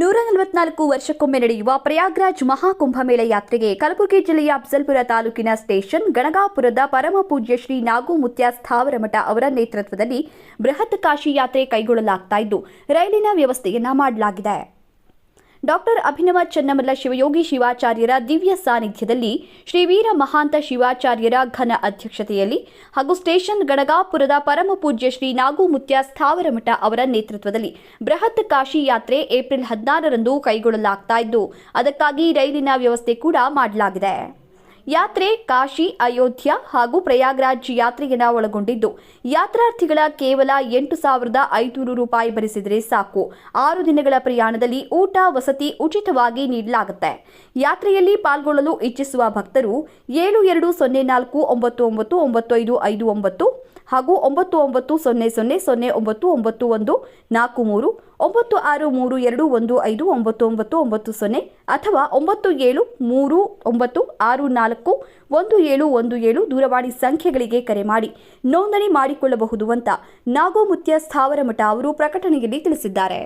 144 ವರ್ಷಕ್ಕೊಮ್ಮೆ ನಡೆಯುವ ಪ್ರಯಾಗ್ರಾಜ್ ಮಹಾಕುಂಭಮೇಳ ಯಾತ್ರೆಗೆ ಕಲಬುರಗಿ ಜಿಲ್ಲೆಯ ಅಫಜಲ್ಪುರ ತಾಲೂಕಿನ ಸ್ಟೇಷನ್ ಗಣಗಾಪುರದ ಪರಮಪೂಜ್ಯ ಶ್ರೀ ನಾಗುಮುತ್ಯ ಸ್ಥಾವರ ಮಠ ಅವರ ನೇತೃತ್ವದಲ್ಲಿ ಬೃಹತ್ ಕಾಶಿ ಯಾತ್ರೆ ಕೈಗೊಳ್ಳಲಾಗುತ್ತಿದ್ದು ರೈಲಿನ ವ್ಯವಸ್ಥೆಯನ್ನ ಮಾಡಲಾಗಿದೆ. ಡಾಕ್ಟರ್ ಅಭಿನವ ಚನ್ನಮಲ್ಲ ಶಿವಯೋಗಿ ಶಿವಾಚಾರ್ಯರ ದಿವ್ಯ ಸಾನ್ನಿಧ್ಯದಲ್ಲಿ ಶ್ರೀ ವೀರ ಮಹಾಂತ ಶಿವಾಚಾರ್ಯರ ಘನ ಅಧ್ಯಕ್ಷತೆಯಲ್ಲಿ ಹಾಗೂ ಸ್ಟೇಷನ್ ಗಣಗಾಪುರದ ಪರಮಪೂಜ್ಯ ಶ್ರೀ ನಾಗುಮುತ್ಯ ಸ್ಥಾವರ ಮಠ ಅವರ ನೇತೃತ್ವದಲ್ಲಿ ಬೃಹತ್ ಕಾಶಿ ಯಾತ್ರೆ ಏಪ್ರಿಲ್ 16ರಂದು ಕೈಗೊಳ್ಳಲಾಗುತ್ತಿದ್ದು ಅದಕ್ಕಾಗಿ ರೈಲಿನ ವ್ಯವಸ್ಥೆ ಕೂಡ ಮಾಡಲಾಗಿದೆ. ಯಾತ್ರೆ ಕಾಶಿ, ಅಯೋಧ್ಯ ಹಾಗೂ ಪ್ರಯಾಗ್ರಾಜ್ ಯಾತ್ರೆಯನ್ನು ಒಳಗೊಂಡಿದ್ದು ಯಾತ್ರಾರ್ಥಿಗಳ ಕೇವಲ 8,500 ರೂಪಾಯಿ ಭರಿಸಿದರೆ ಸಾಕು. 6 ದಿನಗಳ ಪ್ರಯಾಣದಲ್ಲಿ ಊಟ ವಸತಿ ಉಚಿತವಾಗಿ ನೀಡಲಾಗುತ್ತೆ. ಯಾತ್ರೆಯಲ್ಲಿ ಪಾಲ್ಗೊಳ್ಳಲು ಇಚ್ಛಿಸುವ ಭಕ್ತರು 7204999559 ಹಾಗೂ 9900099143 96321590 ಅಥವಾ 9739641717 ದೂರವಾಣಿ ಸಂಖ್ಯೆಗಳಿಗೆ ಕರೆ ಮಾಡಿ ನೋಂದಣಿ ಮಾಡಿಕೊಳ್ಳಬಹುದು ಅಂತ ನಾಗುಮುತ್ಯ ಸ್ಥಾವರ ಮಠ ಅವರು ಪ್ರಕಟಣೆಯಲ್ಲಿ ತಿಳಿಸಿದ್ದಾರೆ.